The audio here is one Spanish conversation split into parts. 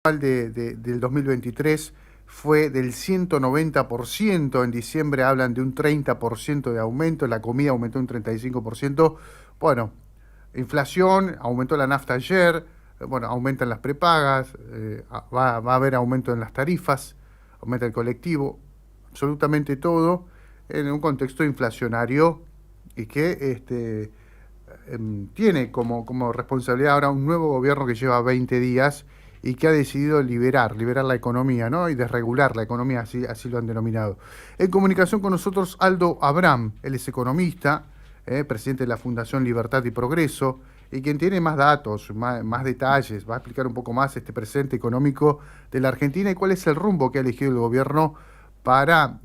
Del 2023 fue del 190%, en diciembre hablan de un 30% de aumento, la comida aumentó un 35%, bueno, inflación, aumentó la nafta ayer, bueno, aumentan las prepagas, va a haber aumento en las tarifas, aumenta el colectivo, absolutamente todo en un contexto inflacionario y que tiene como responsabilidad ahora un nuevo gobierno que lleva 20 días y que ha decidido liberar la economía, ¿no? Y desregular la economía, así lo han denominado. En comunicación con nosotros, Aldo Abraham, él es economista, presidente de la Fundación Libertad y Progreso, y quien tiene más datos, más detalles, va a explicar un poco más este presente económico de la Argentina y cuál es el rumbo que ha elegido el gobierno para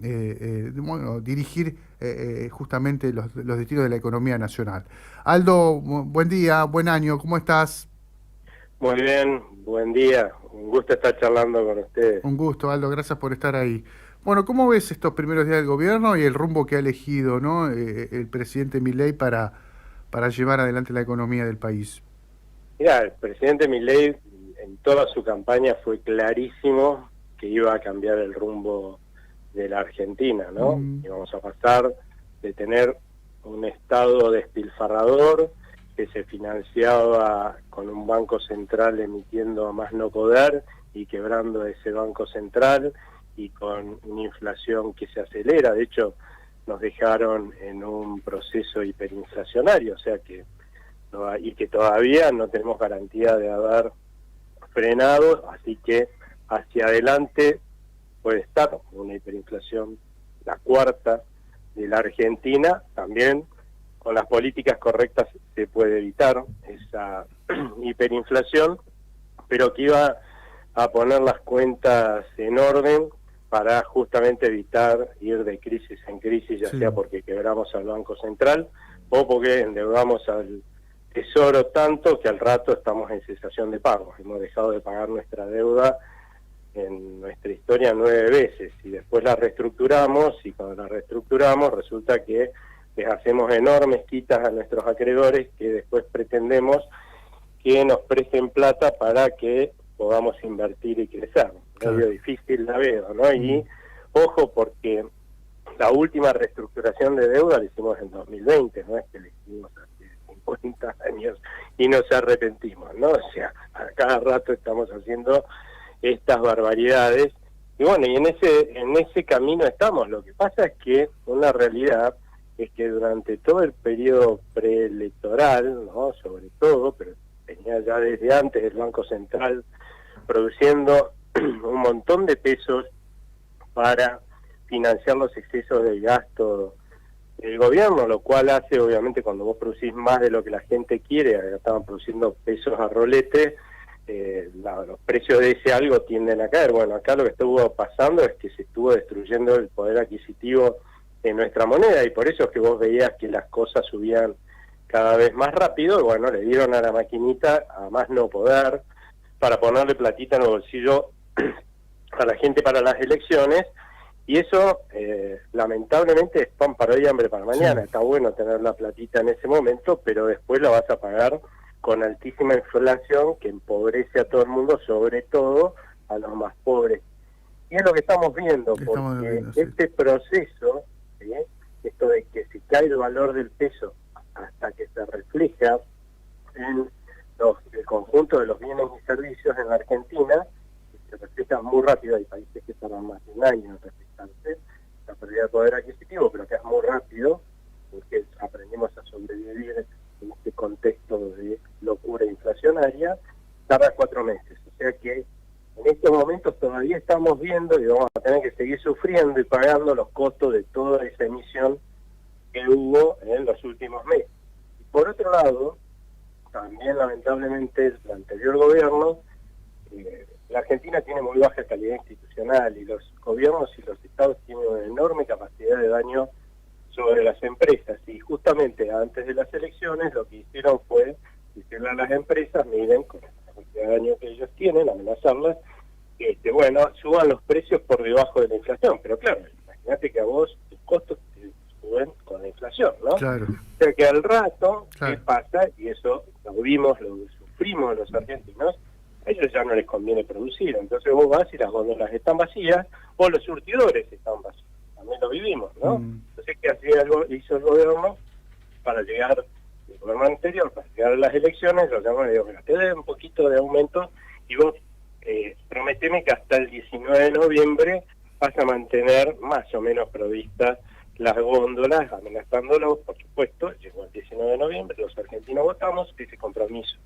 dirigir justamente los destinos de la economía nacional. Aldo, buen día, buen año, ¿cómo estás? Muy bien, buen día. Un gusto estar charlando con ustedes. Un gusto, Aldo, gracias por estar ahí. Bueno, ¿cómo ves estos primeros días del gobierno y el rumbo que ha elegido, ¿no? El presidente Milei para llevar adelante la economía del país? Mira, el presidente Milei en toda su campaña fue clarísimo que iba a cambiar el rumbo de la Argentina, ¿no? Mm, Íbamos a pasar de tener un Estado despilfarrador que se financiaba con un banco central emitiendo a más no poder y quebrando ese banco central y con una inflación que se acelera. De hecho, nos dejaron en un proceso hiperinflacionario, o sea que y que todavía no tenemos garantía de haber frenado, así que hacia adelante puede estar una hiperinflación, la cuarta de la Argentina. También con las políticas correctas se puede evitar esa hiperinflación, pero que iba a poner las cuentas en orden para justamente evitar ir de crisis en crisis, ya sea sí. porque quebramos al Banco Central o porque endeudamos al Tesoro tanto que al rato estamos en cesación de pagos. Hemos dejado de pagar nuestra deuda en nuestra historia 9 veces y después la reestructuramos, y cuando la reestructuramos resulta que les hacemos enormes quitas a nuestros acreedores que después pretendemos que nos presten plata para que podamos invertir y crecer. Claro. Medio difícil la veo, ¿no? Mm, Y ojo, porque la última reestructuración de deuda la hicimos en 2020, no es que la hicimos hace 50 años y nos arrepentimos, ¿no? O sea, a cada rato estamos haciendo estas barbaridades. Y bueno, y en ese camino estamos. Lo que pasa es que una realidad es que durante todo el periodo preelectoral, ¿no? Sobre todo, pero tenía ya desde antes el Banco Central produciendo un montón de pesos para financiar los excesos del gasto del gobierno, lo cual hace, obviamente, cuando vos producís más de lo que la gente quiere, estaban produciendo pesos a rolete, los precios de ese algo tienden a caer. Bueno, acá lo que estuvo pasando es que se estuvo destruyendo el poder adquisitivo de nuestra moneda, y por eso es que vos veías que las cosas subían cada vez más rápido. Y bueno, le dieron a la maquinita a más no poder para ponerle platita en el bolsillo a la gente para las elecciones, y eso lamentablemente es pan para hoy, hambre para sí. mañana. Está bueno tener la platita en ese momento, pero después la vas a pagar con altísima inflación que empobrece a todo el mundo, sobre todo a los más pobres. Y es lo que estamos viendo, Estamos porque viendo, sí. este proceso, ¿sí? Esto de que si cae el valor del peso hasta que se refleja en el conjunto de los bienes y servicios en la Argentina, se refleja muy rápido. Hay países que tardan más de un año en reflejarse la pérdida de poder adquisitivo, pero que es muy rápido, porque aprendimos a sobrevivir en este contexto de locura inflacionaria. Tarda 4 meses, o sea que en estos momentos todavía estamos viendo y vamos a tener que seguir sufriendo y pagando los costos de toda esa emisión que hubo en los últimos meses. Y por otro lado, también lamentablemente el anterior gobierno, la Argentina tiene muy baja calidad institucional, y los gobiernos y los estados tienen una enorme capacidad de daño sobre las empresas, y justamente antes de las elecciones lo que hicieron fue decirle a las empresas: miren, con la cantidad de daño que ellos tienen, amenazarlas, bueno, suban los precios por debajo de la inflación. Pero claro, imagínate que a vos tus costos te suben con la inflación, ¿no? Claro, O sea que al rato, ¿qué claro. pasa? Y eso lo vimos, lo sufrimos los argentinos. a ellos ya no les conviene producir. Entonces vos vas y las góndolas están vacías o los surtidores están vacíos. También lo vivimos, ¿no? Entonces, ¿qué hizo el gobierno para llegar, el gobierno anterior, para llegar a las elecciones? Lo llamó y le digo, mira, te doy un poquito de aumento y vos prometeme que hasta el 19 de noviembre vas a mantener más o menos provistas las góndolas, amenazándolos, por supuesto. Llegó el 19 de noviembre, los argentinos votamos, ese compromiso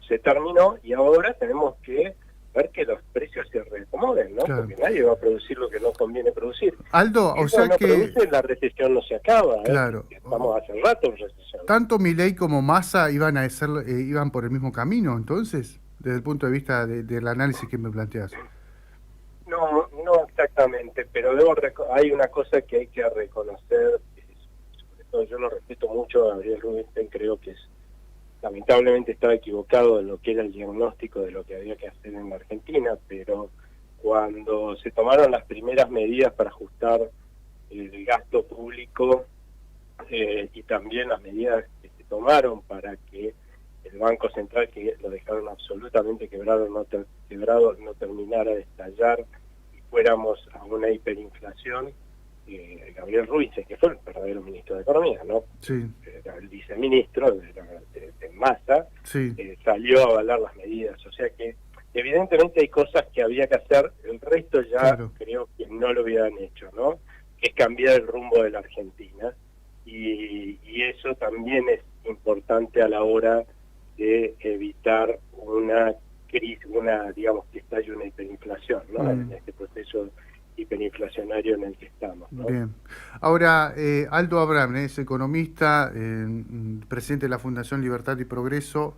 se terminó y ahora tenemos que ver que los precios se reacomoden, ¿no? Claro. Porque nadie va a producir lo que no conviene producir. Aldo, o sea no que... produce, la recesión no se acaba, Claro. Estamos hace rato en recesión. Tanto Milei como Massa iban por el mismo camino, entonces, desde el punto de vista del análisis que me planteas. No exactamente, pero hay una cosa que hay que reconocer, sobre todo yo lo respeto mucho a Gabriel Rubinstein, creo que lamentablemente estaba equivocado en lo que era el diagnóstico de lo que había que hacer en la Argentina, pero cuando se tomaron las primeras medidas para ajustar el gasto público y también las medidas que se tomaron para que el Banco Central, que lo dejaron absolutamente quebrado, no terminara de estallar y fuéramos a una hiperinflación, Gabriel Rubinstein, que fue el verdadero ministro de Economía, ¿no? Sí. Era el viceministro de Massa, sí. Salió a avalar las medidas. O sea que evidentemente hay cosas que había que hacer, el resto ya claro. Creo que no lo hubieran hecho, ¿no? Que es cambiar el rumbo de la Argentina y eso también es importante a la hora de evitar una crisis, digamos que estalle una hiperinflación, ¿no? En este proceso hiperinflacionario en el que estamos, ¿no? Bien. Ahora, Aldo Abraham es economista, presidente de la Fundación Libertad y Progreso,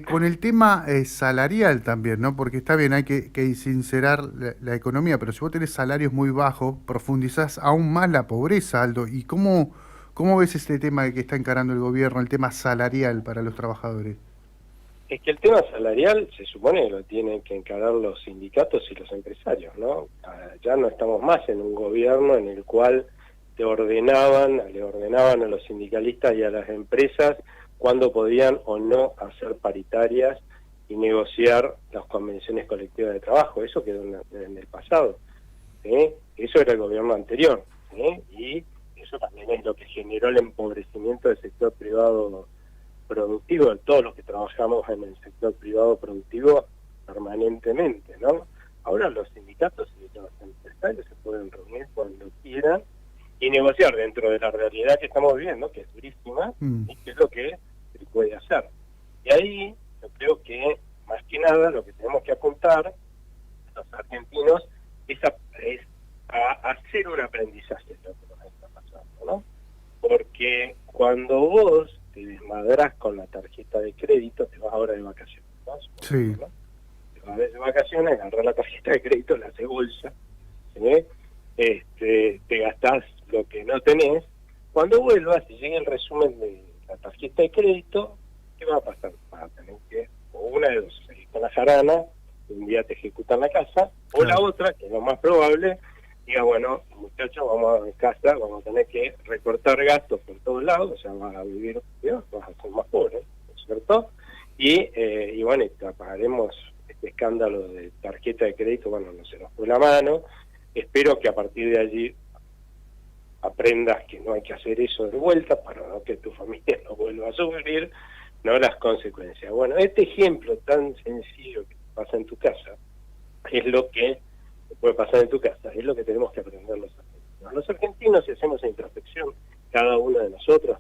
con el tema salarial también, ¿no? Porque está bien, hay que sincerar la economía, pero si vos tenés salarios muy bajos, profundizás aún más la pobreza, Aldo. ¿Y cómo ves este tema que está encarando el gobierno, el tema salarial para los trabajadores? Es que el tema salarial se supone que lo tienen que encarar los sindicatos y los empresarios, ¿no? Ya no estamos más en un gobierno en el cual le ordenaban a los sindicalistas y a las empresas cuándo podían o no hacer paritarias y negociar las convenciones colectivas de trabajo. Eso quedó en el pasado. Eso era el gobierno anterior. Y eso también es lo que generó el empobrecimiento del sector privado productivo, de todos los que trabajamos en el sector privado productivo permanentemente, ¿no? Ahora los sindicatos y los empresarios se pueden reunir cuando quieran y negociar dentro de la realidad que estamos viviendo, que es durísima, y que es lo que se puede hacer. Y ahí yo creo que, más que nada, lo que tenemos que apuntar los argentinos es a hacer un aprendizaje de lo que nos está pasando, ¿no? Porque cuando vos te desmadrás con la tarjeta de crédito, te vas ahora de vacaciones, ¿no? Sí. ¿No? Te vas de vacaciones, agarrás la tarjeta de crédito, la haces bolsa, te gastás lo que no tenés. Cuando vuelvas y llegue el resumen de la tarjeta de crédito, ¿qué va a pasar? Vas a tener que, o una de dos, seguir con la jarana, un día te ejecutan la casa, o claro. La otra, que es lo más probable, diga, bueno, muchachos, vamos a casa, vamos a tener que recortar gastos por todos lados, o sea, vas a vivir peor, vas a ser más pobre, ¿no es cierto? Y bueno, pagaremos este escándalo de tarjeta de crédito, bueno, no se nos fue la mano. Espero que a partir de allí aprendas que no hay que hacer eso de vuelta para que tu familia no vuelva a sufrir, no las consecuencias. Bueno, este ejemplo tan sencillo que pasa en tu casa es lo que puede pasar en tu casa, es lo que tenemos que aprender los argentinos. Los argentinos, si hacemos introspección, cada uno de nosotros,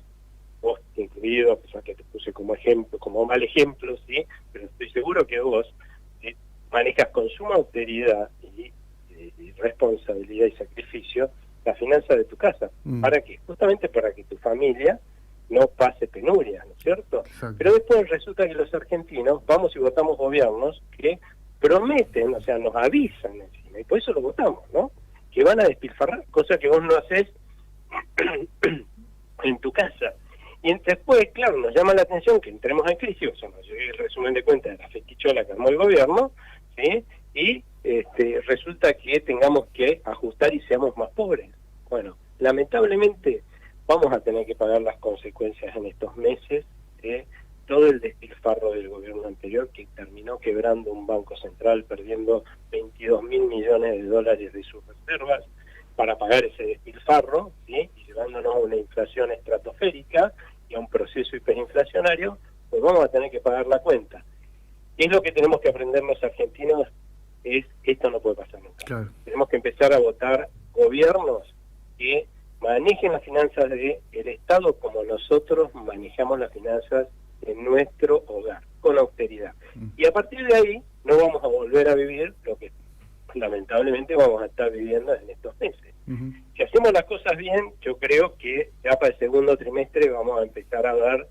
vos incluido, a pesar que te puse como ejemplo, como mal ejemplo, sí, pero estoy seguro que vos manejas con suma austeridad y responsabilidad y sacrificio la finanza de tu casa. ¿Para qué? Justamente para que tu familia no pase penuria, ¿no es cierto? Exacto. Pero después resulta que los argentinos vamos y votamos gobiernos que prometen, o sea, nos avisan encima, y por eso lo votamos, ¿no? Que van a despilfarrar, cosa que vos no haces en tu casa. Y después, claro, nos llama la atención que entremos en crisis, o sea, nos llegue el resumen de cuentas de la festichola que armó el gobierno, ¿sí? Y resulta que tengamos que ajustar y seamos más pobres. Bueno, lamentablemente vamos a tener que pagar las consecuencias en estos meses de todo el despilfarro despilfarro del gobierno anterior, que terminó quebrando un banco central, perdiendo 22.000 millones de dólares de sus reservas para pagar ese despilfarro, ¿sí? Y llevándonos a una inflación estratosférica y a un proceso hiperinflacionario, pues vamos a tener que pagar la cuenta. ¿Qué es lo que tenemos que aprender los argentinos? Esto no puede pasar nunca. Claro. Tenemos que empezar a votar gobiernos que manejen las finanzas del Estado como nosotros manejamos las finanzas en nuestro hogar, con austeridad. Y a partir de ahí no vamos a volver a vivir lo que lamentablemente vamos a estar viviendo en estos meses. Si hacemos las cosas bien, yo creo que ya para el segundo trimestre vamos a empezar a ver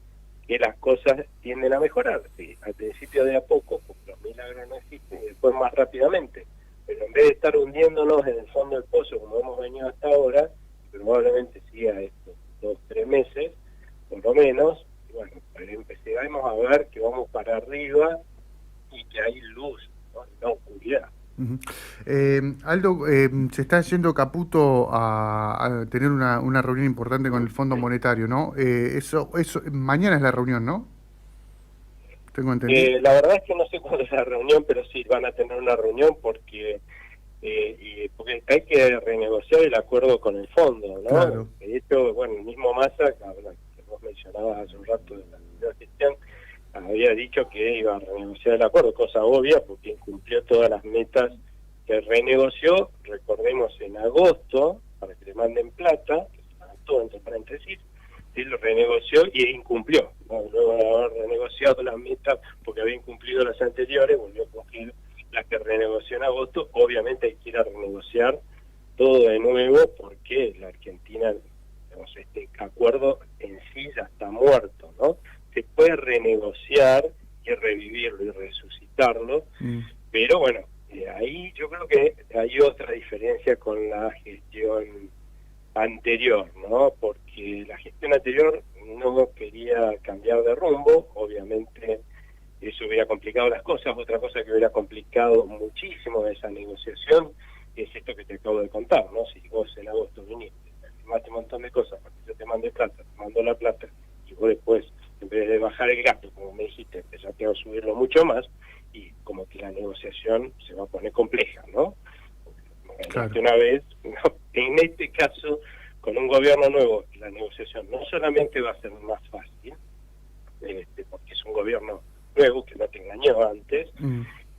que las cosas tienden a mejorar. Sí, al principio de a poco, porque los milagros no existen, y después más rápidamente. Pero en vez de estar hundiéndonos en el fondo del pozo como hemos venido hasta ahora, probablemente siga estos 2-3 meses, por lo menos, y bueno, empecemos a ver que vamos para arriba y que hay luz, ¿no? Y no oscuridad. Aldo, se está yendo Caputo a tener una reunión importante con el Fondo Monetario, ¿no? Eso mañana es la reunión, ¿no? Tengo entendido. La verdad es que no sé cuándo es la reunión, pero sí van a tener una reunión porque porque hay que renegociar el acuerdo con el fondo, ¿no? Claro. De hecho, bueno, el mismo Massa, que vos mencionabas hace un rato de la gestión, había dicho que iba a renegociar el acuerdo, cosa obvia porque incumplió todas las metas que renegoció, recordemos, en agosto, para que le manden plata, que se todo entre paréntesis, sí lo renegoció y incumplió, ¿no? Luego de haber renegociado las metas porque había incumplido las anteriores, volvió a cumplir las que renegoció en agosto. Obviamente hay que ir a renegociar todo de nuevo porque la Argentina, digamos, este acuerdo en sí ya está muerto, ¿no? Se puede renegociar y revivirlo y resucitarlo, pero bueno, ahí yo creo que hay otra diferencia con la gestión anterior, ¿no? Porque la gestión anterior no quería cambiar de rumbo, obviamente eso hubiera complicado las cosas. Otra cosa que hubiera complicado muchísimo esa negociación es esto que te acabo de contar, ¿no? Si vos en agosto viniste, firmaste un montón de cosas, porque yo te mandé plata, te mando la plata, y vos después, en vez de bajar el gasto, como me dijiste, empezaste a subirlo mucho más, y como que la negociación se va a poner compleja, ¿no? Claro. Una vez, no, en este caso, con un gobierno nuevo, la negociación no solamente va a ser más fácil, porque es un gobierno nuevo que no te engañó antes,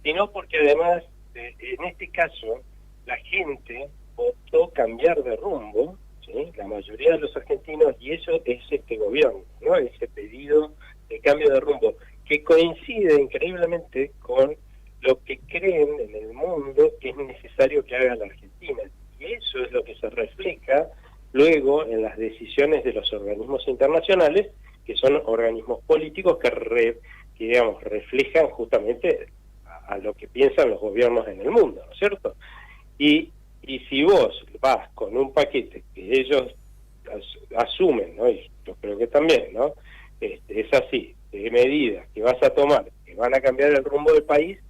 sino porque además, en este caso, la gente votó cambiar de rumbo, ¿sí? La mayoría de los argentinos, y eso es este gobierno, ¿no? Ese pedido de cambio de rumbo, que coincide increíblemente con lo que creen en el mundo que es necesario que haga la Argentina. Y eso es lo que se refleja luego en las decisiones de los organismos internacionales, que son organismos políticos que digamos, reflejan justamente a lo que piensan los gobiernos en el mundo, ¿no es cierto? Y si vos vas con un paquete que ellos asumen, ¿no? Y yo creo que también, ¿no? Es así, de medidas que vas a tomar, que van a cambiar el rumbo del país,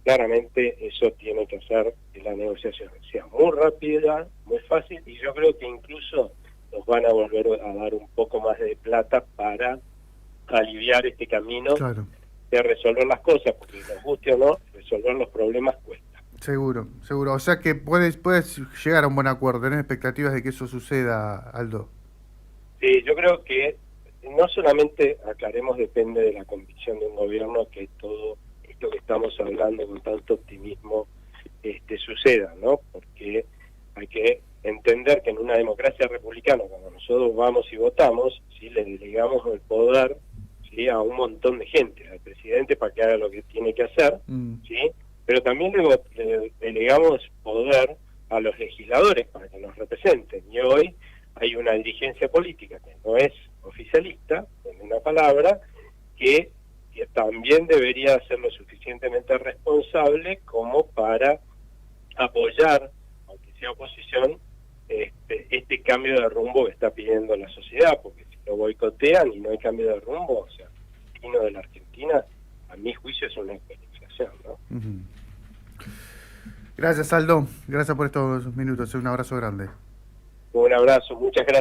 claramente eso tiene que hacer que la negociación sea muy rápida, muy fácil, y yo creo que incluso nos van a volver a dar un poco más de plata para aliviar este camino. Claro. De resolver las cosas, porque nos guste o no, resolver los problemas cuesta. Seguro, seguro. O sea que puedes llegar a un buen acuerdo. ¿Tenés expectativas de que eso suceda, Aldo? Sí, yo creo que no solamente, aclaremos, depende de la convicción de un gobierno que todo esto que estamos hablando con tanto optimismo suceda, ¿no? Porque hay que entender que en una democracia republicana, cuando nosotros vamos y votamos, ¿sí? Le delegamos el poder, ¿sí? A un montón de gente, al presidente para que haga lo que tiene que hacer, ¿sí? Pero también le delegamos poder a los legisladores para que nos representen. Y hoy hay una dirigencia política que no es oficialista, en una palabra, que también debería ser lo suficientemente responsable como para apoyar, aunque sea oposición, este cambio de rumbo que está pidiendo la sociedad, porque si lo boicotean y no hay cambio de rumbo, o sea, el destino de la Argentina, a mi juicio, es una hiperinflación, ¿no? Gracias, Aldo. Gracias por estos minutos. Un abrazo grande. Un abrazo, muchas gracias.